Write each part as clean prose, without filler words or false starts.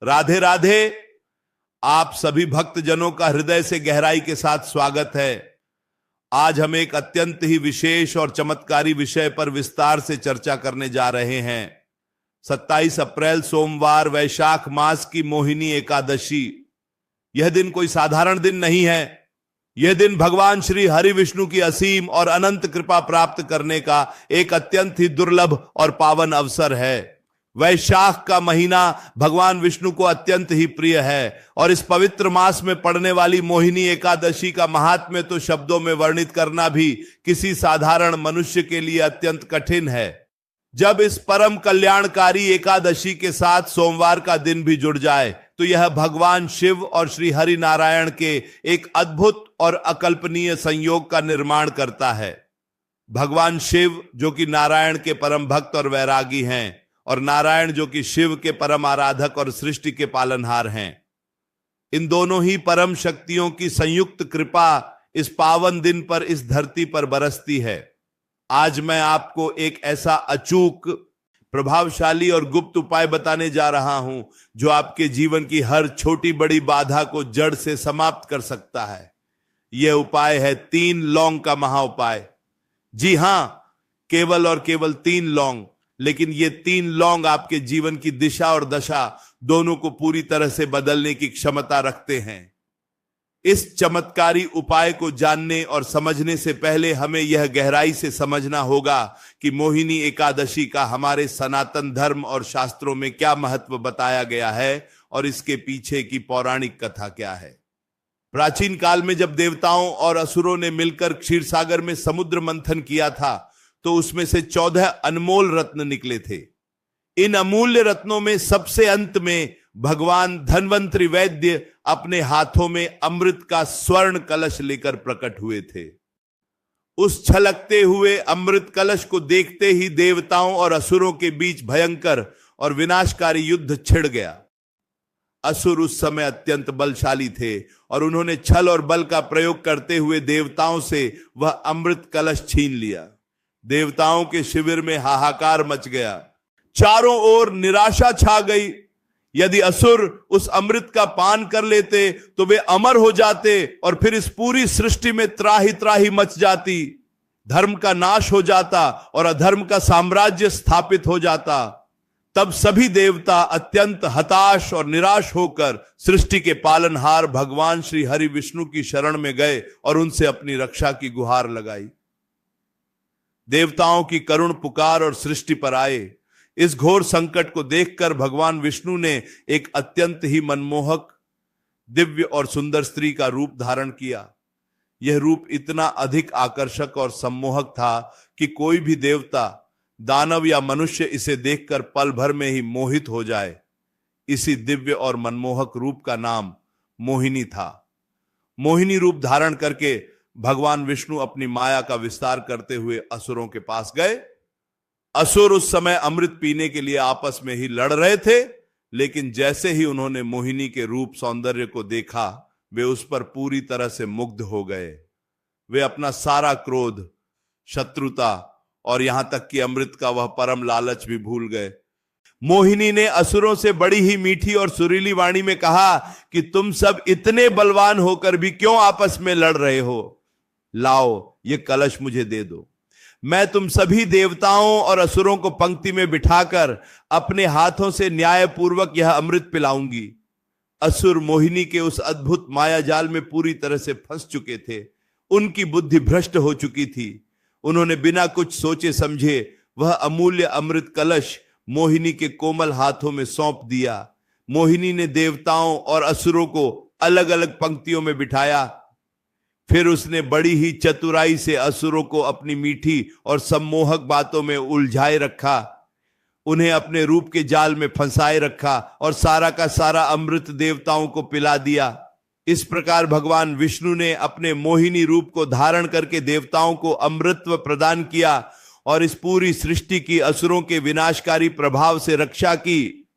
राधे राधे। आप सभी भक्तजनों का हृदय से गहराई के साथ स्वागत है। आज हम एक अत्यंत ही विशेष और चमत्कारी विषय पर विस्तार से चर्चा करने जा रहे हैं। 27 अप्रैल सोमवार वैशाख मास की मोहिनी एकादशी। यह दिन कोई साधारण दिन नहीं है। यह दिन भगवान श्री हरि विष्णु की असीम और अनंत कृपा प्राप्त करने का एक अत्यंत ही दुर्लभ और पावन अवसर है। वैशाख का महीना भगवान विष्णु को अत्यंत ही प्रिय है और इस पवित्र मास में पड़ने वाली मोहिनी एकादशी का महात्म्य तो शब्दों में वर्णित करना भी किसी साधारण मनुष्य के लिए अत्यंत कठिन है। जब इस परम कल्याणकारी एकादशी के साथ सोमवार का दिन भी जुड़ जाए तो यह भगवान शिव और श्री हरि नारायण के एक अद्भुत और अकल्पनीय संयोग का निर्माण करता है। भगवान शिव जो कि नारायण के परम भक्त और वैरागी हैं और नारायण जो कि शिव के परम आराधक और सृष्टि के पालनहार हैं, इन दोनों ही परम शक्तियों की संयुक्त कृपा इस पावन दिन पर इस धरती पर बरसती है। आज मैं आपको एक ऐसा अचूक, प्रभावशाली और गुप्त उपाय बताने जा रहा हूं जो आपके जीवन की हर छोटी बड़ी बाधा को जड़ से समाप्त कर सकता है। यह उपाय है 3 लौंग का महा उपाय। जी हां, केवल और केवल 3 लौंग, लेकिन ये 3 लौंग आपके जीवन की दिशा और दशा दोनों को पूरी तरह से बदलने की क्षमता रखते हैं। इस चमत्कारी उपाय को जानने और समझने से पहले हमें यह गहराई से समझना होगा कि मोहिनी एकादशी का हमारे सनातन धर्म और शास्त्रों में क्या महत्व बताया गया है और इसके पीछे की पौराणिक कथा क्या है। प्राचीन काल में जब देवताओं और असुरों ने मिलकर क्षीरसागर में समुद्र मंथन किया था तो उसमें से 14 अनमोल रत्न निकले थे। इन अमूल्य रत्नों में सबसे अंत में भगवान धन्वंतरि वैद्य अपने हाथों में अमृत का स्वर्ण कलश लेकर प्रकट हुए थे। उस छलकते हुए अमृत कलश को देखते ही देवताओं और असुरों के बीच भयंकर और विनाशकारी युद्ध छिड़ गया। असुर उस समय अत्यंत बलशाली थे और उन्होंने छल और बल का प्रयोग करते हुए देवताओं से वह अमृत कलश छीन लिया। देवताओं के शिविर में हाहाकार मच गया। चारों ओर निराशा छा गई। यदि असुर उस अमृत का पान कर लेते तो वे अमर हो जाते और फिर इस पूरी सृष्टि में त्राही त्राही मच जाती। धर्म का नाश हो जाता और अधर्म का साम्राज्य स्थापित हो जाता। तब सभी देवता अत्यंत हताश और निराश होकर सृष्टि के पालनहार भगवान श्री हरि विष्णु की शरण में गए और उनसे अपनी रक्षा की गुहार लगाई। देवताओं की करुण पुकार और सृष्टि पर आए। इस घोर संकट को देखकर भगवान विष्णु ने एक अत्यंत ही मनमोहक, दिव्य और सुंदर स्त्री का रूप धारण किया। यह रूप इतना अधिक आकर्षक और सम्मोहक था कि कोई भी देवता, दानव या मनुष्य इसे देखकर पल भर में ही मोहित हो जाए। इसी दिव्य और मनमोहक रूप का नाम मोहिनी था। मोहिनी रूप धारण करके भगवान विष्णु अपनी माया का विस्तार करते हुए असुरों के पास गए। असुर उस समय अमृत पीने के लिए आपस में ही लड़ रहे थे, लेकिन जैसे ही उन्होंने मोहिनी के रूप सौंदर्य को देखा वे उस पर पूरी तरह से मुग्ध हो गए। वे अपना सारा क्रोध, शत्रुता और यहां तक कि अमृत का वह परम लालच भी भूल गए। मोहिनी ने असुरों से बड़ी ही मीठी और सुरीली वाणी में कहा कि तुम सब इतने बलवान होकर भी क्यों आपस में लड़ रहे हो? लाओ, ये कलश मुझे दे दो। मैं तुम सभी देवताओं और असुरों को पंक्ति में बिठाकर अपने हाथों से न्यायपूर्वक यह अमृत पिलाऊंगी। असुर मोहिनी के उस अद्भुत माया जाल में पूरी तरह से फंस चुके थे। उनकी बुद्धि भ्रष्ट हो चुकी थी। उन्होंने बिना कुछ सोचे समझे वह अमूल्य अमृत कलश मोहिनी के कोमल हाथों में सौंप दिया। मोहिनी ने देवताओं और असुरों को अलग अलग पंक्तियों में बिठाया। फिर उसने बड़ी ही चतुराई से असुरों को अपनी मीठी और सम्मोहक बातों में उलझाए रखा, उन्हें अपने रूप के जाल में फंसाए रखा और सारा का सारा अमृत देवताओं को पिला दिया। इस प्रकार भगवान विष्णु ने अपने मोहिनी रूप को धारण करके देवताओं को अमृतत्व प्रदान किया और इस पूरी सृष्टि की असुरों के विनाशकारी प्रभाव से रक्षा की।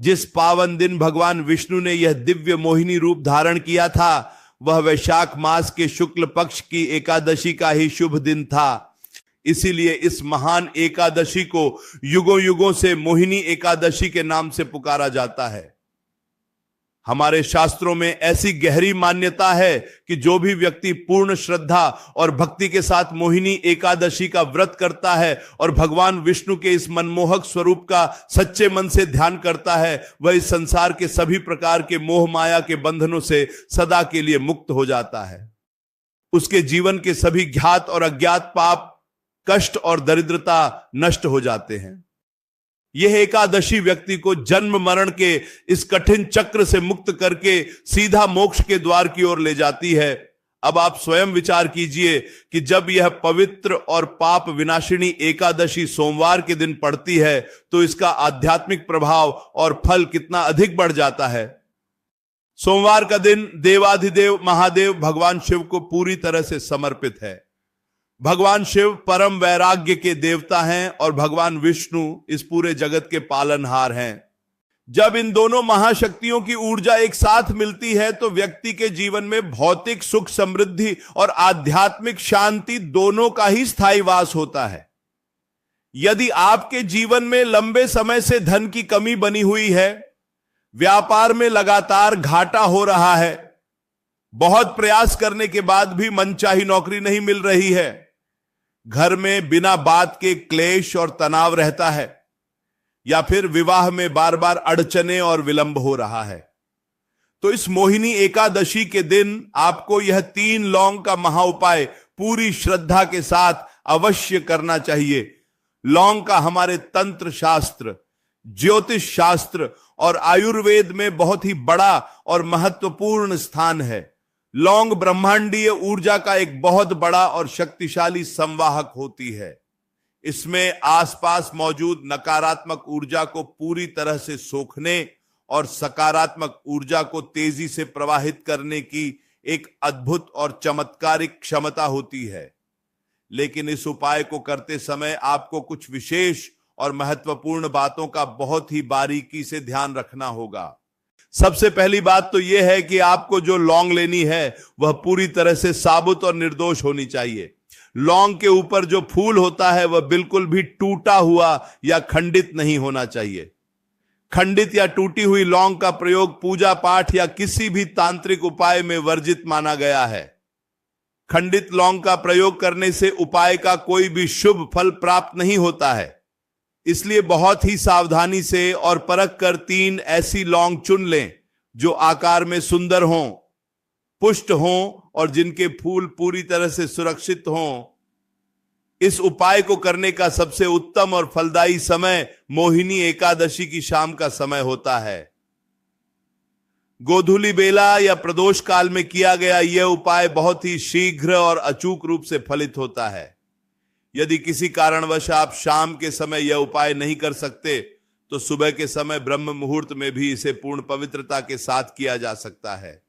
जिस पावन दिन भगवान विष्णु ने यह दिव्य मोहिनी रूप धारण किया था वह वैशाख मास के शुक्ल पक्ष की एकादशी का ही शुभ दिन था। इसीलिए इस महान एकादशी को युगों युगों से मोहिनी एकादशी के नाम से पुकारा जाता है। हमारे शास्त्रों में ऐसी गहरी मान्यता है कि जो भी व्यक्ति पूर्ण श्रद्धा और भक्ति के साथ मोहिनी एकादशी का व्रत करता है और भगवान विष्णु के इस मनमोहक स्वरूप का सच्चे मन से ध्यान करता है, वह इस संसार के सभी प्रकार के मोह माया के बंधनों से सदा के लिए मुक्त हो जाता है। उसके जीवन के सभी ज्ञात और अज्ञात पाप, कष्ट और दरिद्रता नष्ट हो जाते हैं। यह एकादशी व्यक्ति को जन्म मरण के इस कठिन चक्र से मुक्त करके सीधा मोक्ष के द्वार की ओर ले जाती है। अब आप स्वयं विचार कीजिए कि जब यह पवित्र और पाप विनाशिनी एकादशी सोमवार के दिन पड़ती है तो इसका आध्यात्मिक प्रभाव और फल कितना अधिक बढ़ जाता है। सोमवार का दिन देवाधिदेव महादेव भगवान शिव को पूरी तरह से समर्पित है। भगवान शिव परम वैराग्य के देवता हैं और भगवान विष्णु इस पूरे जगत के पालनहार हैं। जब इन दोनों महाशक्तियों की ऊर्जा एक साथ मिलती है तो व्यक्ति के जीवन में भौतिक सुख, समृद्धि और आध्यात्मिक शांति दोनों का ही स्थायी वास होता है। यदि आपके जीवन में लंबे समय से धन की कमी बनी हुई है, व्यापार में लगातार घाटा हो रहा है, बहुत प्रयास करने के बाद भी मनचाही नौकरी नहीं मिल रही है, घर में बिना बात के क्लेश और तनाव रहता है, या फिर विवाह में बार बार अड़चने और विलंब हो रहा है, तो इस मोहिनी एकादशी के दिन आपको यह 3 लौंग का महा उपाय पूरी श्रद्धा के साथ अवश्य करना चाहिए। लौंग का हमारे तंत्र शास्त्र, ज्योतिष शास्त्र और आयुर्वेद में बहुत ही बड़ा और महत्वपूर्ण स्थान है। लौंग ब्रह्मांडीय ऊर्जा का एक बहुत बड़ा और शक्तिशाली संवाहक होती है। इसमें आसपास मौजूद नकारात्मक ऊर्जा को पूरी तरह से सोखने और सकारात्मक ऊर्जा को तेजी से प्रवाहित करने की एक अद्भुत और चमत्कारिक क्षमता होती है। लेकिन इस उपाय को करते समय आपको कुछ विशेष और महत्वपूर्ण बातों का बहुत ही बारीकी से ध्यान रखना होगा। सबसे पहली बात तो यह है कि आपको जो लौंग लेनी है वह पूरी तरह से साबुत और निर्दोष होनी चाहिए। लौंग के ऊपर जो फूल होता है वह बिल्कुल भी टूटा हुआ या खंडित नहीं होना चाहिए। खंडित या टूटी हुई लौंग का प्रयोग पूजा पाठ या किसी भी तांत्रिक उपाय में वर्जित माना गया है। खंडित लौंग का प्रयोग करने से उपाय का कोई भी शुभ फल प्राप्त नहीं होता है। इसलिए बहुत ही सावधानी से और परख कर 3 ऐसी लौंग चुन लें जो आकार में सुंदर हों, पुष्ट हों और जिनके फूल पूरी तरह से सुरक्षित हों। इस उपाय को करने का सबसे उत्तम और फलदायी समय मोहिनी एकादशी की शाम का समय होता है। गोधूली बेला या प्रदोष काल में किया गया यह उपाय बहुत ही शीघ्र और अचूक रूप से फलित होता है। यदि किसी कारणवश आप शाम के समय यह उपाय नहीं कर सकते तो सुबह के समय ब्रह्म मुहूर्त में भी इसे पूर्ण पवित्रता के साथ किया जा सकता है।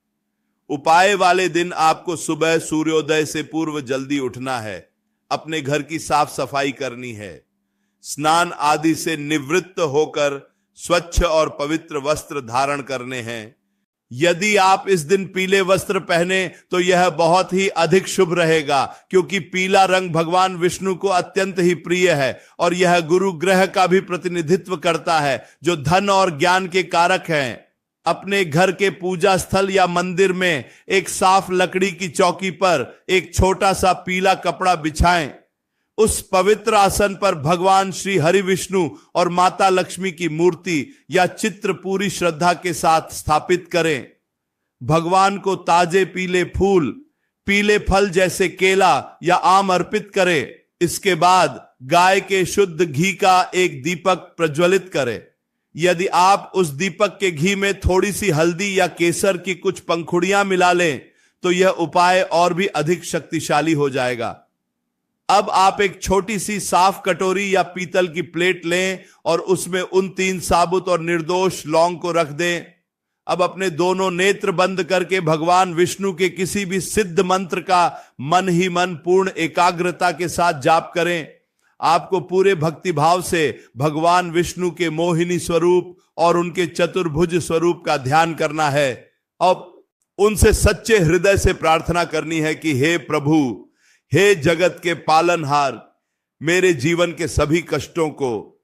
उपाय वाले दिन आपको सुबह सूर्योदय से पूर्व जल्दी उठना है, अपने घर की साफ सफाई करनी है, स्नान आदि से निवृत्त होकर स्वच्छ और पवित्र वस्त्र धारण करने हैं। यदि आप इस दिन पीले वस्त्र पहने तो यह बहुत ही अधिक शुभ रहेगा, क्योंकि पीला रंग भगवान विष्णु को अत्यंत ही प्रिय है और यह गुरु ग्रह का भी प्रतिनिधित्व करता है, जो धन और ज्ञान के कारक हैं। अपने घर के पूजा स्थल या मंदिर में एक साफ लकड़ी की चौकी पर एक छोटा सा पीला कपड़ा बिछाएं। उस पवित्र आसन पर भगवान श्री हरि विष्णु और माता लक्ष्मी की मूर्ति या चित्र पूरी श्रद्धा के साथ स्थापित करें। भगवान को ताजे पीले फूल, पीले फल जैसे केला या आम अर्पित करें। इसके बाद गाय के शुद्ध घी का एक दीपक प्रज्वलित करें। यदि आप उस दीपक के घी में थोड़ी सी हल्दी या केसर की कुछ पंखुड़ियां मिला लें तो यह उपाय और भी अधिक शक्तिशाली हो जाएगा। अब आप एक छोटी सी साफ कटोरी या पीतल की प्लेट लें और उसमें उन 3 साबुत और निर्दोष लौंग को रख दें। अब अपने दोनों नेत्र बंद करके भगवान विष्णु के किसी भी सिद्ध मंत्र का मन ही मन पूर्ण एकाग्रता के साथ जाप करें। आपको पूरे भक्ति भाव से भगवान विष्णु के मोहिनी स्वरूप और उनके चतुर्भुज स्वरूप का ध्यान करना है और उनसे सच्चे हृदय से प्रार्थना करनी है कि हे प्रभु, हे जगत के पालनहार, मेरे जीवन के सभी कष्टों को,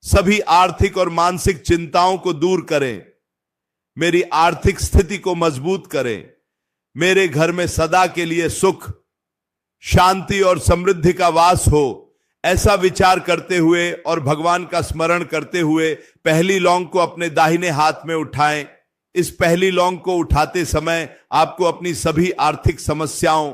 सभी आर्थिक और मानसिक चिंताओं को दूर करें, मेरी आर्थिक स्थिति को मजबूत करें, मेरे घर में सदा के लिए सुख, शांति और समृद्धि का वास हो, ऐसा विचार करते हुए और भगवान का स्मरण करते हुए पहली लौंग को अपने दाहिने हाथ में उठाएं। इस पहली लौंग को उठाते समय आपको अपनी सभी आर्थिक समस्याओं,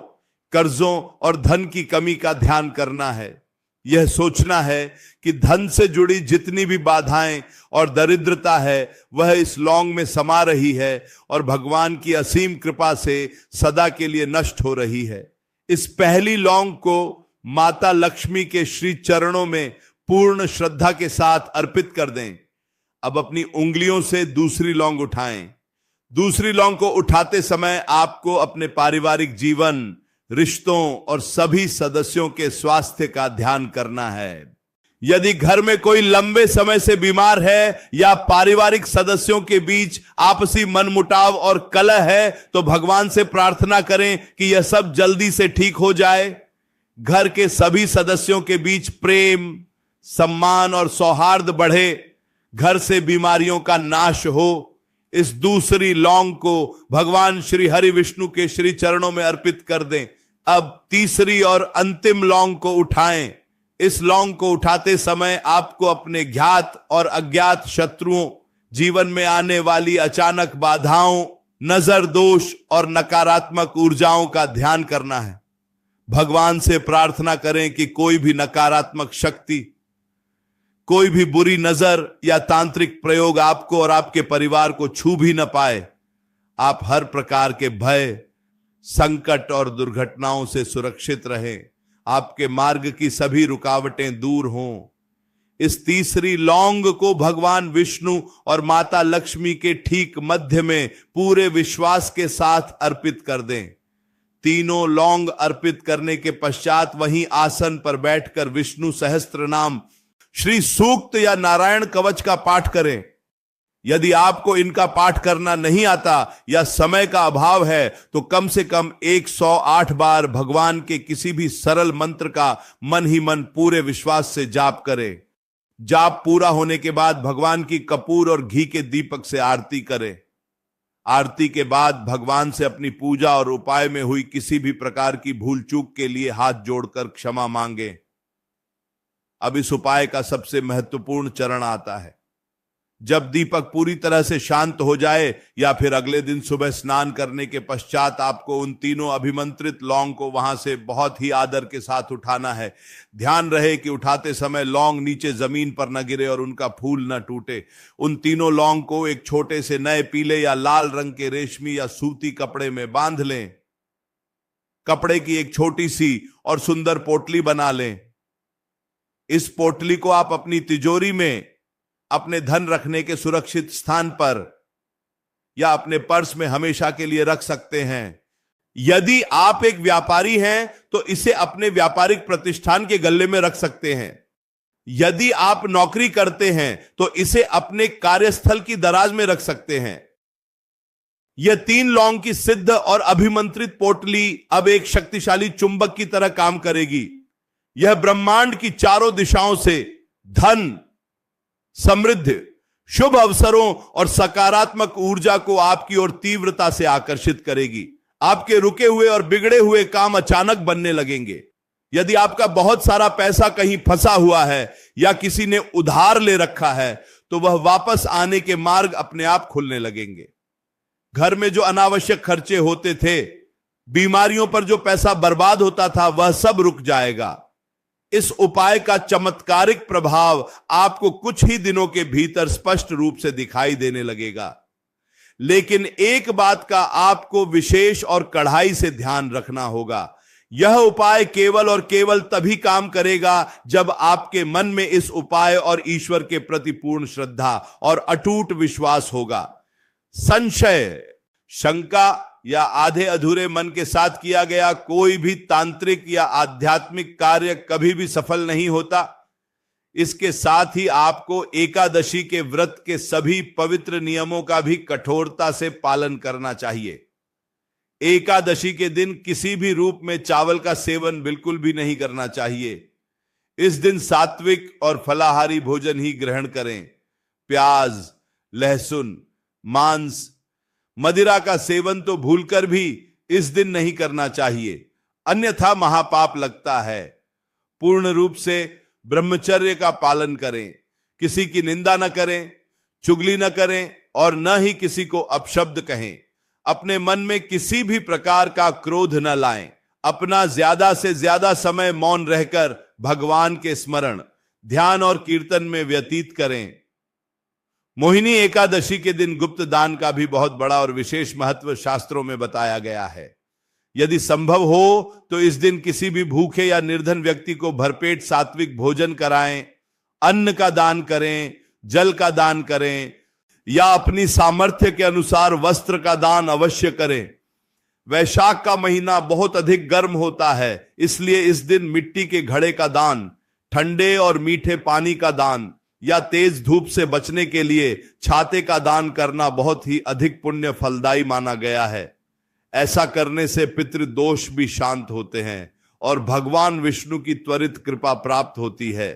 कर्जों और धन की कमी का ध्यान करना है। यह सोचना है कि धन से जुड़ी जितनी भी बाधाएं और दरिद्रता है वह इस लौंग में समा रही है और भगवान की असीम कृपा से सदा के लिए नष्ट हो रही है। इस पहली लौंग को माता लक्ष्मी के श्री चरणों में पूर्ण श्रद्धा के साथ अर्पित कर दें। अब अपनी उंगलियों से दूसरी लौंग उठाएं। दूसरी लौंग को उठाते समय आपको अपने पारिवारिक जीवन, रिश्तों और सभी सदस्यों के स्वास्थ्य का ध्यान करना है। यदि घर में कोई लंबे समय से बीमार है या पारिवारिक सदस्यों के बीच आपसी मनमुटाव और कलह है तो भगवान से प्रार्थना करें कि यह सब जल्दी से ठीक हो जाए। घर के सभी सदस्यों के बीच प्रेम, सम्मान और सौहार्द बढ़े, घर से बीमारियों का नाश हो। इस दूसरी लौंग को भगवान श्री हरि विष्णु के श्री चरणों में अर्पित कर दें। अब तीसरी और अंतिम लौंग को उठाएं। इस लौंग को उठाते समय आपको अपने ज्ञात और अज्ञात शत्रुओं, जीवन में आने वाली अचानक बाधाओं, नजर दोष और नकारात्मक ऊर्जाओं का ध्यान करना है। भगवान से प्रार्थना करें कि कोई भी नकारात्मक शक्ति, कोई भी बुरी नजर या तांत्रिक प्रयोग आपको और आपके परिवार को छू भी न पाए। आप हर प्रकार के भय, संकट और दुर्घटनाओं से सुरक्षित रहें। आपके मार्ग की सभी रुकावटें दूर हों। इस तीसरी लौंग को भगवान विष्णु और माता लक्ष्मी के ठीक मध्य में पूरे विश्वास के साथ अर्पित कर दें। तीनों लौंग अर्पित करने के पश्चात वहीं आसन पर बैठकर विष्णु सहस्त्र नाम, श्री सूक्त या नारायण कवच का पाठ करें। यदि आपको इनका पाठ करना नहीं आता या समय का अभाव है तो कम से कम 108 बार भगवान के किसी भी सरल मंत्र का मन ही मन पूरे विश्वास से जाप करें। जाप पूरा होने के बाद भगवान की कपूर और घी के दीपक से आरती करें। आरती के बाद भगवान से अपनी पूजा और उपाय में हुई किसी भी प्रकार की भूल चूक के लिए हाथ जोड़कर क्षमा मांगे। अब इस उपाय का सबसे महत्वपूर्ण चरण आता है। जब दीपक पूरी तरह से शांत हो जाए या फिर अगले दिन सुबह स्नान करने के पश्चात आपको उन तीनों अभिमंत्रित लौंग को वहां से बहुत ही आदर के साथ उठाना है। ध्यान रहे कि उठाते समय लौंग नीचे जमीन पर न गिरे और उनका फूल न टूटे। उन तीनों लौंग को एक छोटे से नए पीले या लाल रंग के रेशमी या सूती कपड़े में बांध लें। कपड़े की एक छोटी सी और सुंदर पोटली बना लें। इस पोटली को आप अपनी तिजोरी में, अपने धन रखने के सुरक्षित स्थान पर या अपने पर्स में हमेशा के लिए रख सकते हैं। यदि आप एक व्यापारी हैं तो इसे अपने व्यापारिक प्रतिष्ठान के गल्ले में रख सकते हैं। यदि आप नौकरी करते हैं तो इसे अपने कार्यस्थल की दराज में रख सकते हैं। यह 3 लौंग की सिद्ध और अभिमंत्रित पोटली अब एक शक्तिशाली चुंबक की तरह काम करेगी। यह ब्रह्मांड की चारों दिशाओं से धन, समृद्धि, शुभ अवसरों और सकारात्मक ऊर्जा को आपकी ओर तीव्रता से आकर्षित करेगी। आपके रुके हुए और बिगड़े हुए काम अचानक बनने लगेंगे। यदि आपका बहुत सारा पैसा कहीं फंसा हुआ है या किसी ने उधार ले रखा है तो वह वापस आने के मार्ग अपने आप खुलने लगेंगे। घर में जो अनावश्यक खर्चे होते थे, बीमारियों पर जो पैसा बर्बाद होता था, वह सब रुक जाएगा। इस उपाय का चमत्कारिक प्रभाव आपको कुछ ही दिनों के भीतर स्पष्ट रूप से दिखाई देने लगेगा। लेकिन एक बात का आपको विशेष और कड़ाई से ध्यान रखना होगा। यह उपाय केवल और केवल तभी काम करेगा जब आपके मन में इस उपाय और ईश्वर के प्रति पूर्ण श्रद्धा और अटूट विश्वास होगा। संशय, शंका या आधे अधूरे मन के साथ किया गया कोई भी तांत्रिक या आध्यात्मिक कार्य कभी भी सफल नहीं होता। इसके साथ ही आपको एकादशी के व्रत के सभी पवित्र नियमों का भी कठोरता से पालन करना चाहिए। एकादशी के दिन किसी भी रूप में चावल का सेवन बिल्कुल भी नहीं करना चाहिए। इस दिन सात्विक और फलाहारी भोजन ही ग्रहण करें। प्याज, लहसुन, मांस, मदिरा का सेवन तो भूलकर भी इस दिन नहीं करना चाहिए, अन्यथा महापाप लगता है। पूर्ण रूप से ब्रह्मचर्य का पालन करें, किसी की निंदा न करें, चुगली न करें और न ही किसी को अपशब्द कहें। अपने मन में किसी भी प्रकार का क्रोध न लाएं। अपना ज्यादा से ज्यादा समय मौन रहकर भगवान के स्मरण, ध्यान और कीर्तन में व्यतीत करें। मोहिनी एकादशी के दिन गुप्त दान का भी बहुत बड़ा और विशेष महत्व शास्त्रों में बताया गया है। यदि संभव हो तो इस दिन किसी भी भूखे या निर्धन व्यक्ति को भरपेट सात्विक भोजन कराएं, अन्न का दान करें, जल का दान करें या अपनी सामर्थ्य के अनुसार वस्त्र का दान अवश्य करें। वैशाख का महीना बहुत अधिक गर्म होता है, इसलिए इस दिन मिट्टी के घड़े का दान, ठंडे और मीठे पानी का दान या तेज धूप से बचने के लिए छाते का दान करना बहुत ही अधिक पुण्य फलदायी माना गया है। ऐसा करने से पितृदोष भी शांत होते हैं और भगवान विष्णु की त्वरित कृपा प्राप्त होती है।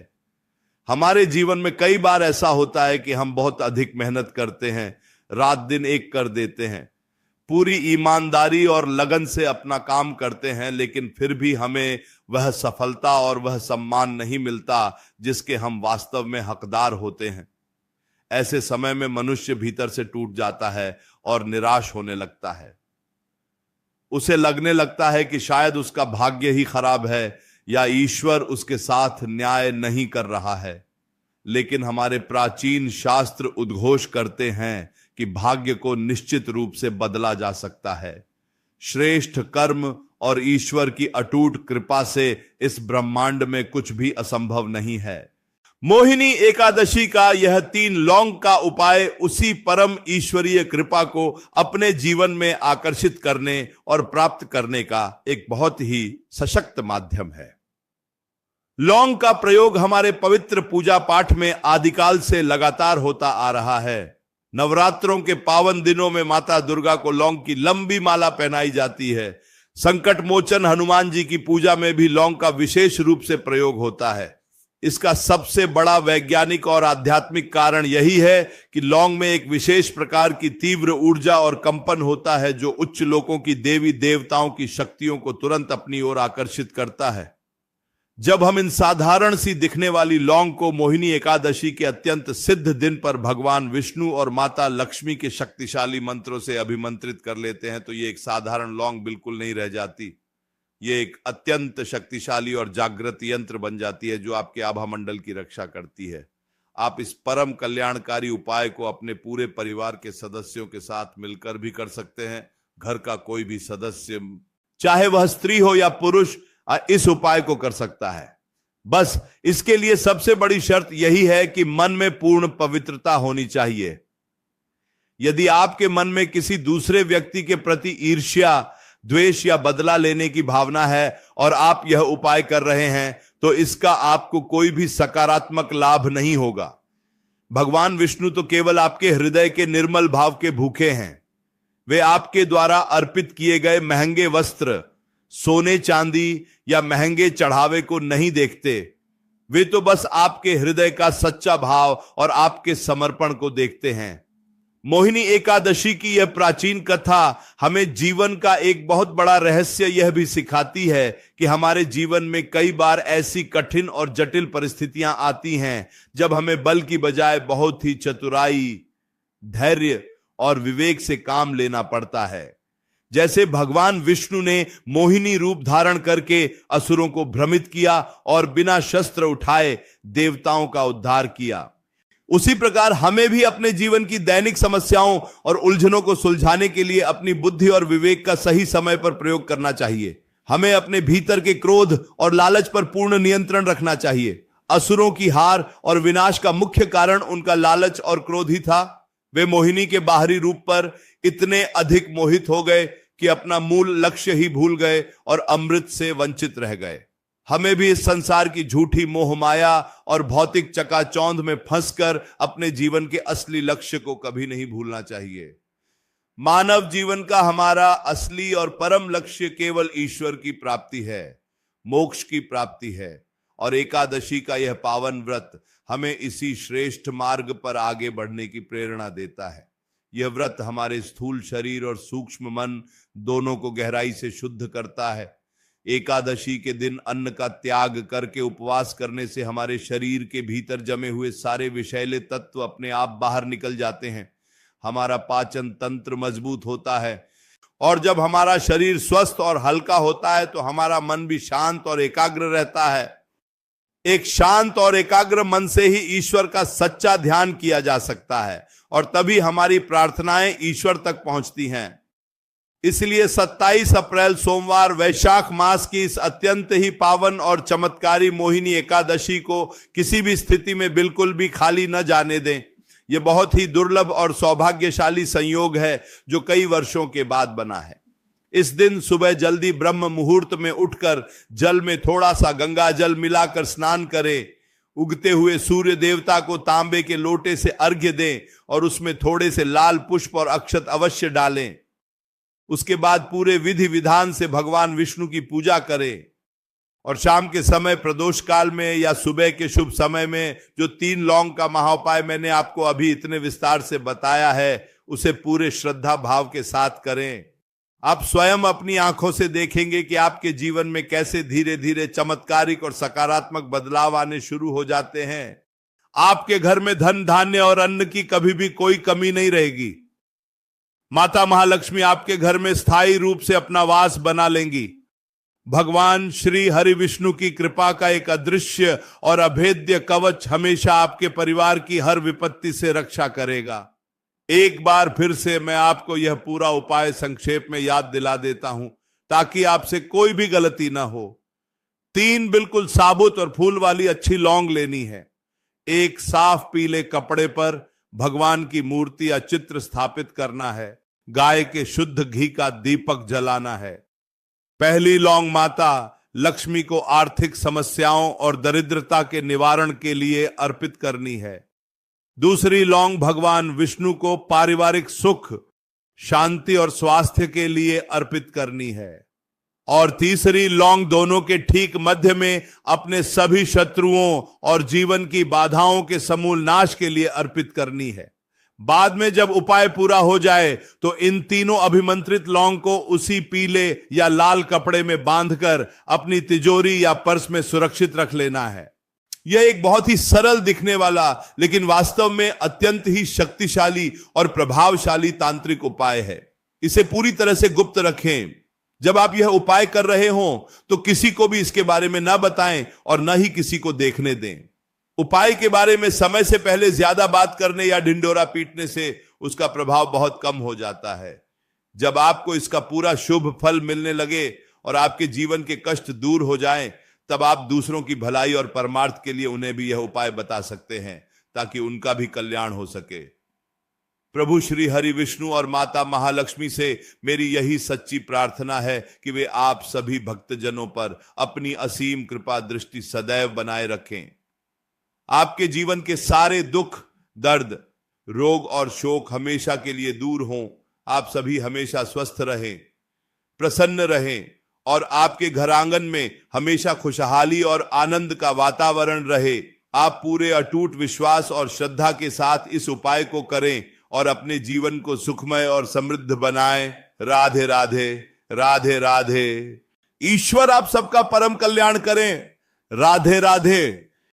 हमारे जीवन में कई बार ऐसा होता है कि हम बहुत अधिक मेहनत करते हैं, रात दिन एक कर देते हैं, पूरी ईमानदारी और लगन से अपना काम करते हैं, लेकिन फिर भी हमें वह सफलता और वह सम्मान नहीं मिलता जिसके हम वास्तव में हकदार होते हैं। ऐसे समय में मनुष्य भीतर से टूट जाता है और निराश होने लगता है। उसे लगने लगता है कि शायद उसका भाग्य ही खराब है या ईश्वर उसके साथ न्याय नहीं कर रहा है। लेकिन हमारे प्राचीन शास्त्र उद्घोष करते हैं कि भाग्य को निश्चित रूप से बदला जा सकता है। श्रेष्ठ कर्म और ईश्वर की अटूट कृपा से इस ब्रह्मांड में कुछ भी असंभव नहीं है। मोहिनी एकादशी का यह 3 लौंग का उपाय उसी परम ईश्वरीय कृपा को अपने जीवन में आकर्षित करने और प्राप्त करने का एक बहुत ही सशक्त माध्यम है। लौंग का प्रयोग हमारे पवित्र पूजा पाठ में आदिकाल से लगातार होता आ रहा है। नवरात्रों के पावन दिनों में माता दुर्गा को लौंग की लंबी माला पहनाई जाती है। संकट मोचन हनुमान जी की पूजा में भी लौंग का विशेष रूप से प्रयोग होता है। इसका सबसे बड़ा वैज्ञानिक और आध्यात्मिक कारण यही है कि लौंग में एक विशेष प्रकार की तीव्र ऊर्जा और कंपन होता है जो उच्च लोकों की देवी देवताओं की शक्तियों को तुरंत अपनी ओर आकर्षित करता है। जब हम इन साधारण सी दिखने वाली लौंग को मोहिनी एकादशी के अत्यंत सिद्ध दिन पर भगवान विष्णु और माता लक्ष्मी के शक्तिशाली मंत्रों से अभिमंत्रित कर लेते हैं तो ये एक साधारण लौंग बिल्कुल नहीं रह जाती। ये एक अत्यंत शक्तिशाली और जागृत यंत्र बन जाती है जो आपके आभा मंडल की रक्षा करती है। आप इस परम कल्याणकारी उपाय को अपने पूरे परिवार के सदस्यों के साथ मिलकर भी कर सकते हैं। घर का कोई भी सदस्य, चाहे वह स्त्री हो या पुरुष, इस उपाय को कर सकता है। बस इसके लिए सबसे बड़ी शर्त यही है कि मन में पूर्ण पवित्रता होनी चाहिए। यदि आपके मन में किसी दूसरे व्यक्ति के प्रति ईर्ष्या, द्वेष या बदला लेने की भावना है और आप यह उपाय कर रहे हैं तो इसका आपको कोई भी सकारात्मक लाभ नहीं होगा। भगवान विष्णु तो केवल आपके हृदय के निर्मल भाव के भूखे हैं। वे आपके द्वारा अर्पित किए गए महंगे वस्त्र, सोने चांदी या महंगे चढ़ावे को नहीं देखते। वे तो बस आपके हृदय का सच्चा भाव और आपके समर्पण को देखते हैं। मोहिनी एकादशी की यह प्राचीन कथा हमें जीवन का एक बहुत बड़ा रहस्य यह भी सिखाती है कि हमारे जीवन में कई बार ऐसी कठिन और जटिल परिस्थितियां आती हैं जब हमें बल की बजाय बहुत ही चतुराई, धैर्य और विवेक से काम लेना पड़ता है। जैसे भगवान विष्णु ने मोहिनी रूप धारण करके असुरों को भ्रमित किया और बिना शस्त्र उठाए देवताओं का उद्धार किया, उसी प्रकार हमें भी अपने जीवन की दैनिक समस्याओं और उलझनों को सुलझाने के लिए अपनी बुद्धि और विवेक का सही समय पर प्रयोग करना चाहिए। हमें अपने भीतर के क्रोध और लालच पर पूर्ण नियंत्रण रखना चाहिए। असुरों की हार और विनाश का मुख्य कारण उनका लालच और क्रोध ही था। वे मोहिनी के बाहरी रूप पर इतने अधिक मोहित हो गए कि अपना मूल लक्ष्य ही भूल गए और अमृत से वंचित रह गए। हमें भी इस संसार की झूठी मोह माया और भौतिक चकाचौंध में फंसकर अपने जीवन के असली लक्ष्य को कभी नहीं भूलना चाहिए। मानव जीवन का हमारा असली और परम लक्ष्य केवल ईश्वर की प्राप्ति है, मोक्ष की प्राप्ति है और एकादशी का यह पावन व्रत हमें इसी श्रेष्ठ मार्ग पर आगे बढ़ने की प्रेरणा देता है। यह व्रत हमारे स्थूल शरीर और सूक्ष्म मन दोनों को गहराई से शुद्ध करता है। एकादशी के दिन अन्न का त्याग करके उपवास करने से हमारे शरीर के भीतर जमे हुए सारे विषैले तत्व अपने आप बाहर निकल जाते हैं। हमारा पाचन तंत्र मजबूत होता है और जब हमारा शरीर स्वस्थ और हल्का होता है तो हमारा मन भी शांत और एकाग्र रहता है। एक शांत और एकाग्र मन से ही ईश्वर का सच्चा ध्यान किया जा सकता है और तभी हमारी प्रार्थनाएं ईश्वर तक पहुंचती हैं। इसलिए 27 अप्रैल सोमवार वैशाख मास की इस अत्यंत ही पावन और चमत्कारी मोहिनी एकादशी को किसी भी स्थिति में बिल्कुल भी खाली न जाने दें। यह बहुत ही दुर्लभ और सौभाग्यशाली संयोग है जो कई वर्षों के बाद बना है। इस दिन सुबह जल्दी ब्रह्म मुहूर्त में उठकर जल में थोड़ा सा गंगा जल मिलाकर स्नान करें, उगते हुए सूर्य देवता को तांबे के लोटे से अर्घ्य दें और उसमें थोड़े से लाल पुष्प और अक्षत अवश्य डालें। उसके बाद पूरे विधि विधान से भगवान विष्णु की पूजा करें और शाम के समय प्रदोष काल में या सुबह के शुभ समय में जो 3 लौंग का महाउपाय मैंने आपको अभी इतने विस्तार से बताया है उसे पूरे श्रद्धा भाव के साथ करें। आप स्वयं अपनी आंखों से देखेंगे कि आपके जीवन में कैसे धीरे धीरे चमत्कारिक और सकारात्मक बदलाव आने शुरू हो जाते हैं। आपके घर में धन धान्य और अन्न की कभी भी कोई कमी नहीं रहेगी। माता महालक्ष्मी आपके घर में स्थायी रूप से अपना वास बना लेंगी। भगवान श्री हरि विष्णु की कृपा का एक अदृश्य और अभेद्य कवच हमेशा आपके परिवार की हर विपत्ति से रक्षा करेगा। एक बार फिर से मैं आपको यह पूरा उपाय संक्षेप में याद दिला देता हूं ताकि आपसे कोई भी गलती ना हो। 3 बिल्कुल साबुत और फूल वाली अच्छी लौंग लेनी है। एक साफ पीले कपड़े पर भगवान की मूर्ति या चित्र स्थापित करना है। गाय के शुद्ध घी का दीपक जलाना है। पहली लौंग माता लक्ष्मी को आर्थिक समस्याओं और दरिद्रता के निवारण के लिए अर्पित करनी है। दूसरी लौंग भगवान विष्णु को पारिवारिक सुख, शांति और स्वास्थ्य के लिए अर्पित करनी है और तीसरी लौंग दोनों के ठीक मध्य में अपने सभी शत्रुओं और जीवन की बाधाओं के समूल नाश के लिए अर्पित करनी है। बाद में जब उपाय पूरा हो जाए तो इन तीनों अभिमंत्रित लौंग को उसी पीले या लाल कपड़े में बांधकर अपनी तिजोरी या पर्स में सुरक्षित रख लेना है। यह एक बहुत ही सरल दिखने वाला लेकिन वास्तव में अत्यंत ही शक्तिशाली और प्रभावशाली तांत्रिक उपाय है। इसे पूरी तरह से गुप्त रखें। जब आप यह उपाय कर रहे हों तो किसी को भी इसके बारे में ना बताएं और न ही किसी को देखने दें। उपाय के बारे में समय से पहले ज्यादा बात करने या ढिंढोरा पीटने से उसका प्रभाव बहुत कम हो जाता है। जब आपको इसका पूरा शुभ फल मिलने लगे और आपके जीवन के कष्ट दूर हो जाएं, तब आप दूसरों की भलाई और परमार्थ के लिए उन्हें भी यह उपाय बता सकते हैं ताकि उनका भी कल्याण हो सके। प्रभु श्री हरि विष्णु और माता महालक्ष्मी से मेरी यही सच्ची प्रार्थना है कि वे आप सभी भक्तजनों पर अपनी असीम कृपा दृष्टि सदैव बनाए रखें। आपके जीवन के सारे दुख, दर्द, रोग और शोक हमेशा के लिए दूर हों। आप सभी हमेशा स्वस्थ रहें, प्रसन्न रहें और आपके घर आंगन में हमेशा खुशहाली और आनंद का वातावरण रहे। आप पूरे अटूट विश्वास और श्रद्धा के साथ इस उपाय को करें और अपने जीवन को सुखमय और समृद्ध बनाएं। राधे राधे, राधे राधे। ईश्वर आप सबका परम कल्याण करें। राधे राधे।